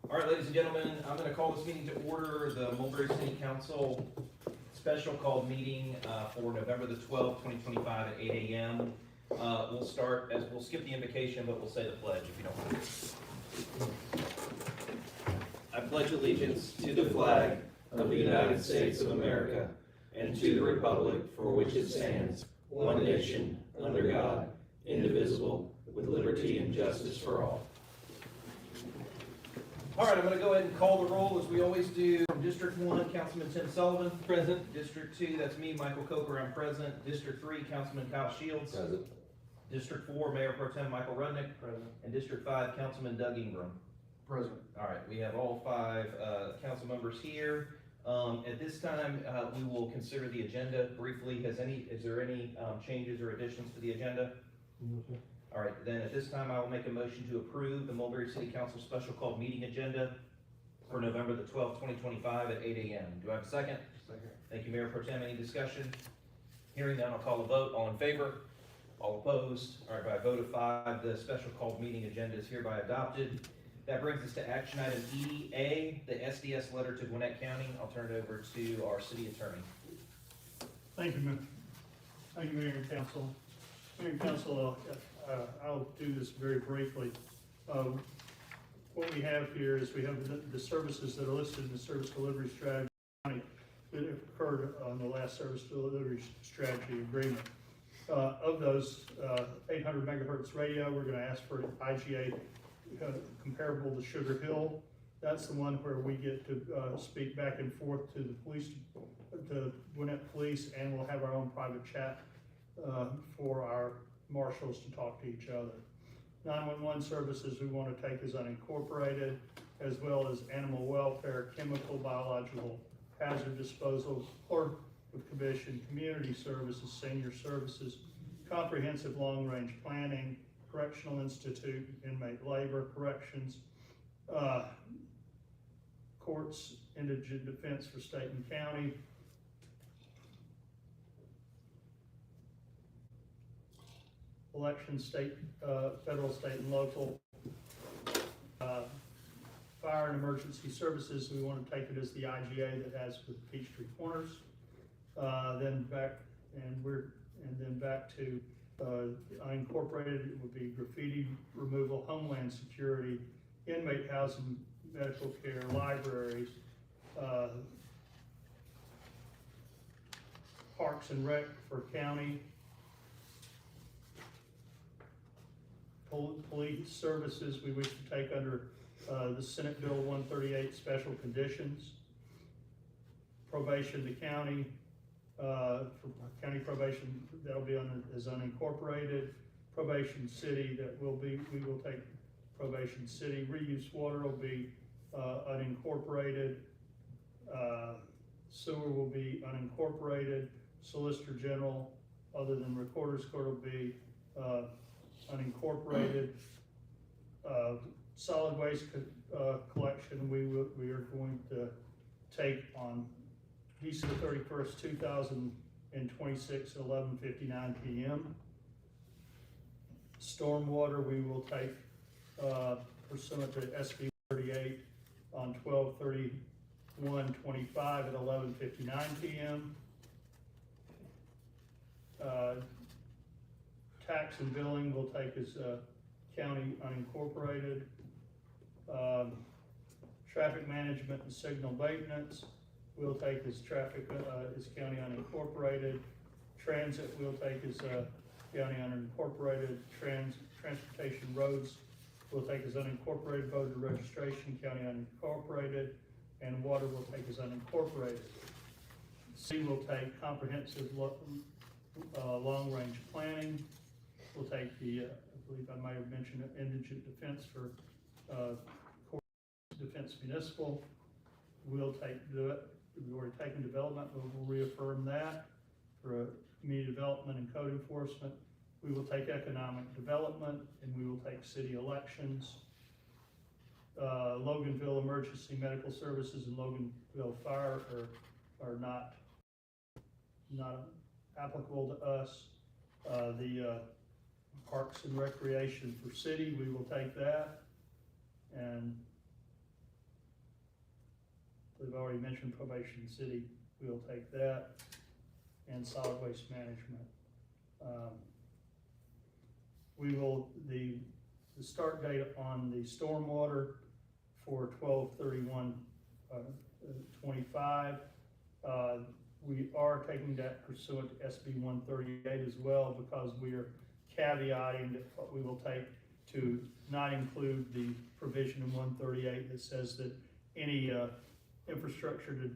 All right, ladies and gentlemen, I'm going to call this meeting to order. The Mulberry City Council special called meeting for November the 12th, 2025 at 8 a.m. We'll start, as we'll skip the invocation, but we'll say the pledge if you don't mind. I pledge allegiance to the flag of the United States of America and to the republic for which it stands, one nation, under God, indivisible, with liberty and justice for all. All right, I'm going to go ahead and call the roll as we always do. From District 1, Councilman Tim Sullivan. Present. District 2, that's me, Michael Coker, I'm present. District 3, Councilman Kyle Shields. Present. District 4, Mayor Pro Tem Michael Rudnick. Present. And District 5, Councilman Doug Ingram. Present. All right, we have all 5 council members here. At this time, we will consider the agenda briefly. Is there any changes or additions to the agenda? Okay. All right, then at this time, I will make a motion to approve the Mulberry City Council special called meeting agenda for November the 12th, 2025 at 8 a.m. Do I have a second? Second. Thank you, Mayor Pro Tem. Any discussion? Hearing none, I'll call a vote. All in favor? All opposed? All right, by a vote of 5, the special called meeting agenda is hereby adopted. That brings us to action item EA, the SDS letter to Gwinnett County. I'll turn it over to our city attorney. Thank you, Mayor. Thank you, Mayor and Council. Mayor and Council, I'll do this very briefly. What we have here is we have the services that are listed in the service delivery strategy that occurred on the last service delivery strategy agreement. Of those 800 megahertz radio, we're going to ask for an IGA comparable to Sugar Hill. That's the one where we get to speak back and forth to the police, to Gwinnett Police, and we'll have our own private chat for our marshals to talk to each other. 911 services we want to take as unincorporated, as well as animal welfare, chemical, biological, hazard disposal, Court of Commission, community services, senior services, comprehensive long-range planning, correctional institute, inmate labor, corrections, courts, indigent defense for state and county, election, state, federal, state, and local, fire and emergency services. We want to take it as the IGA that has with Peachtree Corners. Then back to unincorporated. It would be graffiti removal, homeland security, inmate housing, medical care, libraries, parks and rec for county, police services we wish to take under the Senate Bill 138 special conditions, probation to county, for county probation that'll be as unincorporated, probation city we will take probation city, reuse water will be unincorporated, sewer will be unincorporated, solicitor general other than recorder's court will be unincorporated. Solid waste collection we are going to take on December 31st, 2026 at 11:59 p.m. Stormwater we will take pursuant to SB 38 on 12/31/25 at 11:59 p.m. Tax and billing will take as county unincorporated. Traffic management and signal maintenance we'll take as county unincorporated. Transit we'll take as county unincorporated. Transportation roads we'll take as unincorporated. Voter registration, county unincorporated. And water we'll take as unincorporated. C will take comprehensive long-range planning. We'll take the, I believe I might have mentioned it, indigent defense for court defense municipal. We'll take we've already taken development, but we'll reaffirm that for community development and code enforcement. We will take economic development, and we will take city elections. Loganville emergency medical services and Loganville fire are not applicable to us. The parks and recreation for city, we will take that. And They've already mentioned probation city, we'll take that, and solid waste management. We will, the start date on the stormwater for 12/31/25. We are taking that pursuant to SB 138 as well, because we are caveating that what we will take to not include the provision in 138 that says that any infrastructure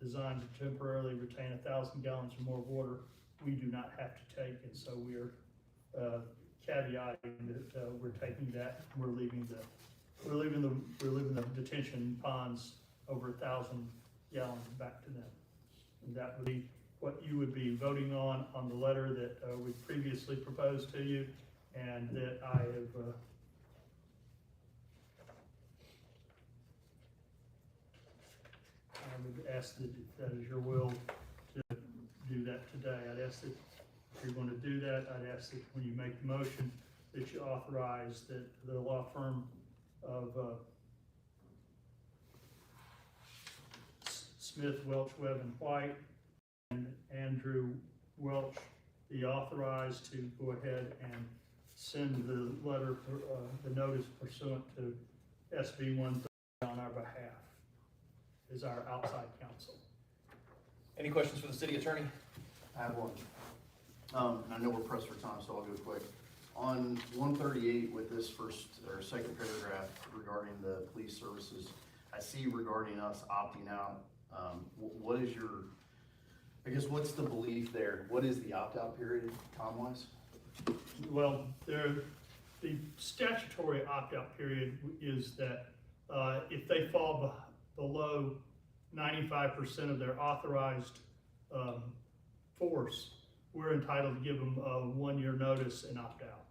designed to temporarily retain 1,000 gallons or more of water, we do not have to take, and so we are caveating that we're taking that. We're leaving the detention ponds over 1,000 gallons back to them. And that would be what you would be voting on the letter that we previously proposed to you, and that I have I would ask that if that is your will to do that today. I'd ask that if you're going to do that, I'd ask that when you make the motion that you authorize that the law firm of Smith, Welch, Webb, and White and Andrew Welch be authorized to go ahead and send the letter, the notice pursuant to SB 130 on our behalf as our outside counsel. Any questions for the city attorney? I have one. I know we're pressed for time, so I'll go quick. On 138 with this first or second paragraph regarding the police services, I see regarding us opting out. What is your, I guess, what's the belief there? What is the opt-out period, time-wise? Well, the statutory opt-out period is that if they fall below 95% of their authorized force, we're entitled to give them a 1-year notice and opt out.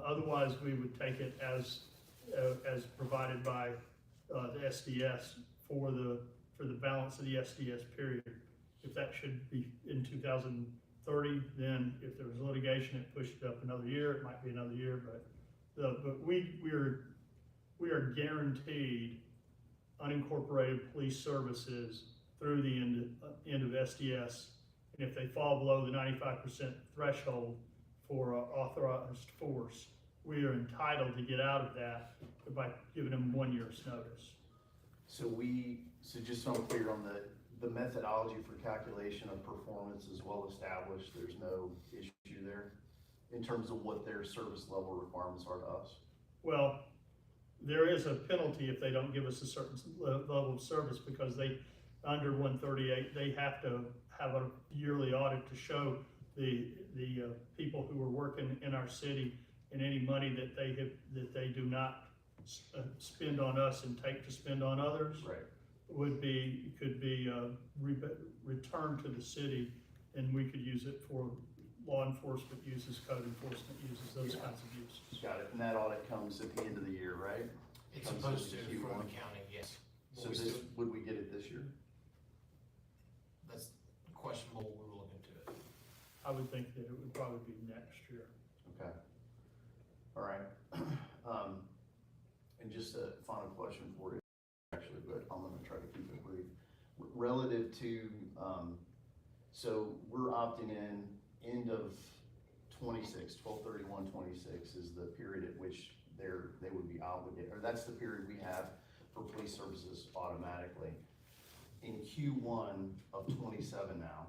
Otherwise, we would take it as provided by the SDS for the balance of the SDS period. If that should be in 2030, then if there was litigation, it pushed it up another year. It might be another year, but we are guaranteed unincorporated police services through the end of SDS. And if they fall below the 95% threshold for authorized force, we are entitled to get out of that by giving them 1 year's notice. So just so I'm clear on the methodology for calculation of performance is well established. There's no issue there in terms of what their service level requirements are to us. Well, there is a penalty if they don't give us a certain level of service, because they, under 138, they have to have a yearly audit to show the people who are working in our city, and any money that they do not spend on us and take to spend on others, right, could be returned to the city, and we could use it for law enforcement uses, code enforcement uses, those kinds of uses. Got it. And that audit comes at the end of the year, right? It's supposed to from accounting, yes. So would we get it this year? That's questionable. We will look into it. I would think that it would probably be next year. Okay. All right. And just a final question for you, actually, but I'm going to try to keep it brief. Relative to, so we're opting in end of 26, 12/31/26 is the period at which they would be obligated, or that's the period we have for police services automatically. In Q1 of 27 now,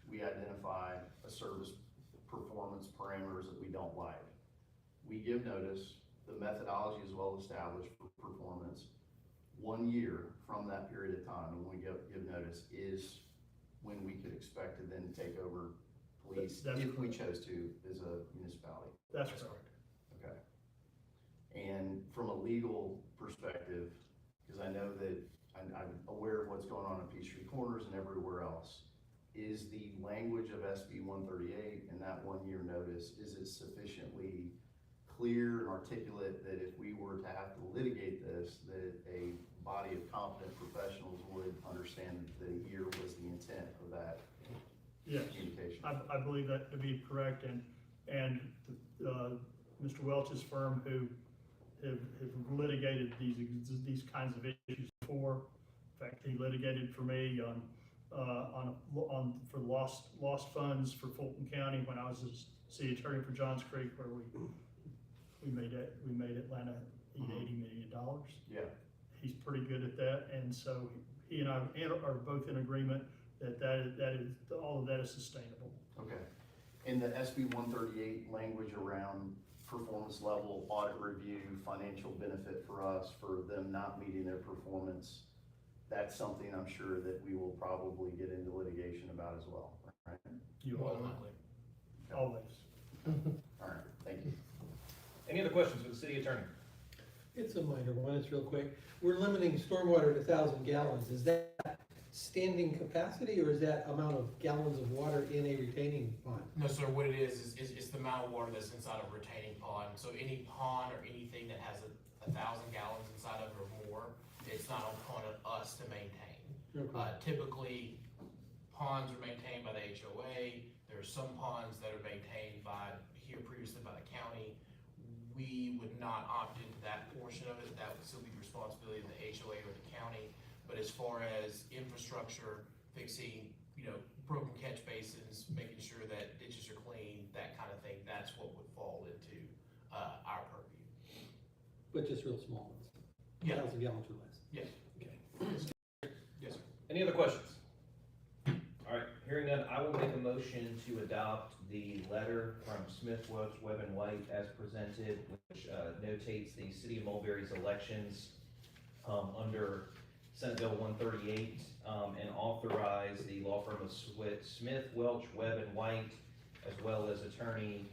we identify a service performance parameters that we don't like. We give notice, the methodology is well established for performance. 1 year from that period of time, and when we give notice, is when we could expect to then take over police, That's if we correct. chose to, as a municipality. That's correct. Okay. And from a legal perspective, because I know that I'm aware of what's going on in Peachtree Corners and everywhere else, is the language of SB 138 and that 1 year notice, is it sufficiently clear and articulate that if we were to have to litigate this, that a body of competent professionals would understand that a year was the intent of that Yes, communication? I believe that to be correct, and Mr. Welch's firm, who have litigated these kinds of issues before, fact, he litigated for me for lost funds for Fulton County when I was the city attorney for Johns Creek, where we made Atlanta eat $80 million. Yeah. He's pretty good at that, and so he and I are both in agreement that is all of that is sustainable. Okay. In the SB 138 language around performance level, audit review, financial benefit for us for them not meeting their performance, that's something I'm sure that we will probably get into litigation about as well, right? You More all, than likely. always. All right, thank you. Any other questions for the city attorney? It's a minor one, it's real quick. We're limiting stormwater to 1,000 gallons. Is that standing capacity or is that amount of gallons of water in a retaining pond? No, sir, what it is it's the amount of water that's inside of a retaining pond. So any pond or anything that has 1,000 gallons inside of it or more, it's not upon us to maintain. Okay. Typically, ponds are maintained by the HOA. There are some ponds that are maintained previously by the county. We would not opt into that portion of it. That would still be the responsibility of the HOA or the county. But as far as infrastructure, fixing, broken catch basins, making sure that ditches are clean, that kind of thing, that's what would fall into our purview. But just real small ones? Yeah. 1,000 gallons or less? Yes. Okay. Yes, sir. Any other questions? All right, hearing none, I will make a motion to adopt the letter from Smith, Welch, Webb, and White as presented, which notates the city of Mulberry's elections under Senate Bill 138, and authorize the law firm of Smith, Welch, Webb, and White, as well as attorney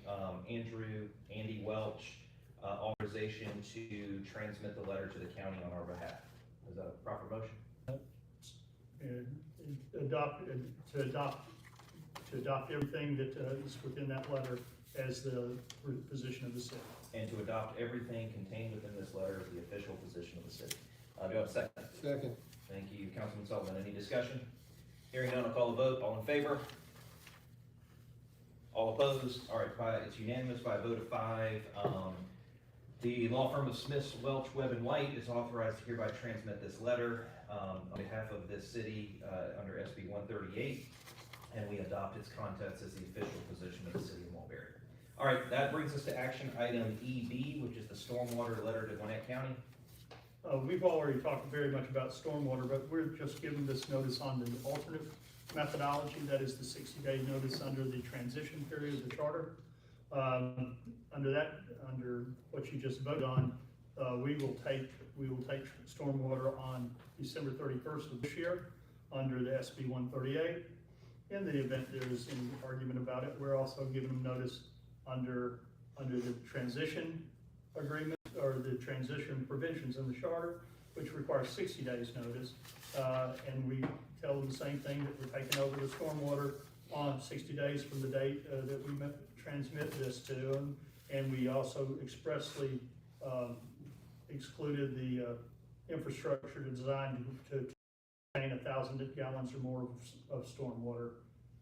Andy Welch, authorization to transmit the letter to the county on our behalf. Is that a proper motion? And to adopt everything that is within that letter as the position of the city. And to adopt everything contained within this letter as the official position of the city. Do I have a second? Second. Thank you, Councilman Sullivan. Any discussion? Hearing none, I'll call the vote. All in favor? All opposed? All right, it's unanimous by a vote of 5. The law firm of Smith, Welch, Webb, and White is authorized to hereby transmit this letter on behalf of this city under SB 138, and we adopt its contents as the official position of the city of Mulberry. All right, that brings us to action item EB, which is the stormwater letter to Gwinnett County. We've already talked very much about stormwater, but we're just giving this notice on the alternate methodology, that is the 60-day notice under the transition period of the charter. Under what you just voted on, we will take stormwater on December 31st of this year under the SB 138. In the event there is any argument about it, we're also giving them notice under the transition agreement or the transition provisions in the charter, which requires 60 days notice. And we tell them the same thing, that we're taking over the stormwater on 60 days from the date that we transmit this to them. And we also expressly excluded the infrastructure designed to contain 1,000 gallons or more of stormwater,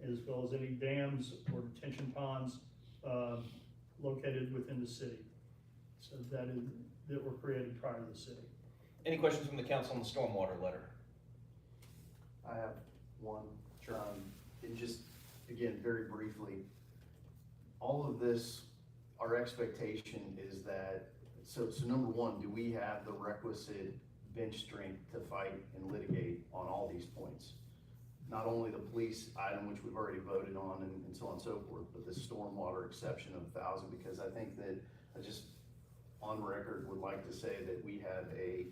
as well as any dams or detention ponds located within the city. So that were created prior to the city. Any questions from the council on the stormwater letter? I have one. Sure. And just, again, very briefly, all of this, our expectation is that, so number one, do we have the requisite bench strength to fight and litigate on all these points? Not only the police item, which we've already voted on and so on and so forth, but the stormwater exception of 1,000, because I think that I just on record would like to say that we have a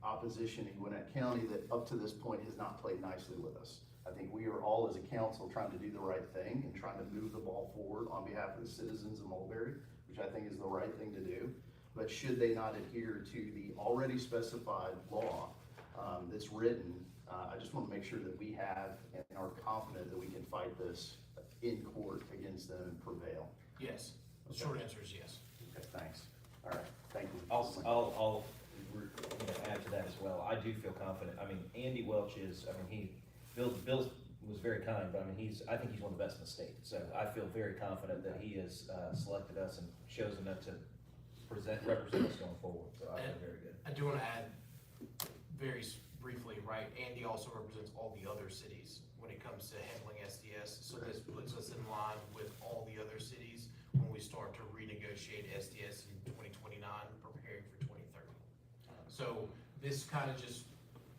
opposition in Gwinnett County that up to this point has not played nicely with us. I think we are all as a council trying to do the right thing and trying to move the ball forward on behalf of the citizens of Mulberry, which I think is the right thing to do. But should they not adhere to the already specified law that's written, I just want to make sure that we have and are confident that we can fight this in court against them and prevail. Yes. The Okay. short answer is yes. Okay, thanks. All right, thank you. I'll add to that as well. I do feel confident. I mean, Andy Welch Bill was very kind, but I think he's one of the best in the state. So I feel very confident that he has selected us and chosen us to represent us going forward. So I feel very good. I do want to add, briefly, right, Andy also represents all the other cities when it comes to handling SDS. So this puts us in line with all the other cities when we start to renegotiate SDS in 2029, preparing for 2030. So this kind of just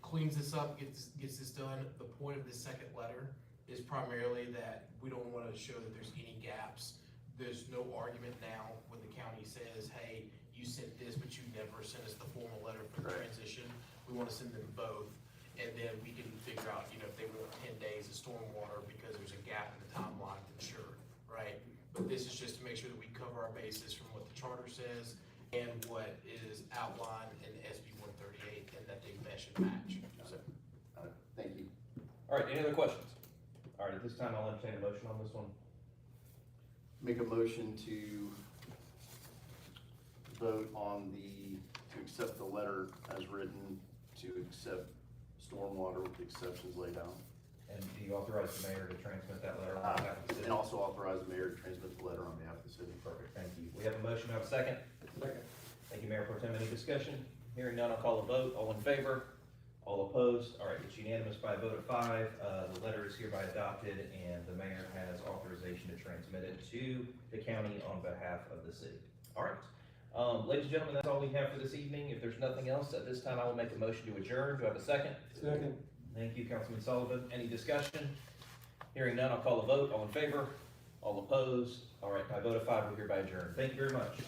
cleans this up, gets this done. The point of this second letter is primarily that we don't want to show that there's any gaps. There's no argument now when the county says, hey, you sent this, but you never sent us the formal letter for the transition. We want to send them both, and then we can figure out, if they want 10 days of stormwater because there's a gap in the timeline, then sure, right? But this is just to make sure that we cover our bases from what the charter says and what is outlined in SB 138, and that they mesh and match. So, Thank you. All right, any other questions? All right, at this time, I'll entertain a motion on this one. Make a motion to vote on to accept the letter as written, to accept stormwater with the exceptions laid out. And do you authorize the mayor to transmit that letter on behalf of the city? And also authorize the mayor to transmit the letter on behalf of the city. Perfect, thank you. We have a motion, have a second? Second. Thank you, Mayor Pro Tem. Any discussion? Hearing none, I'll call a vote. All in favor? All opposed? All right, it's unanimous by a vote of 5. The letter is hereby adopted, and the mayor has authorization to transmit it to the county on behalf of the city. All right. Ladies and gentlemen, that's all we have for this evening. If there's nothing else, at this time, I will make a motion to adjourn. Do I have a second? Second. Thank you, Councilman Sullivan. Any discussion? Hearing none, I'll call a vote. All in favor? All opposed? All right, by a vote of 5, we're hereby adjourned. Thank you very much.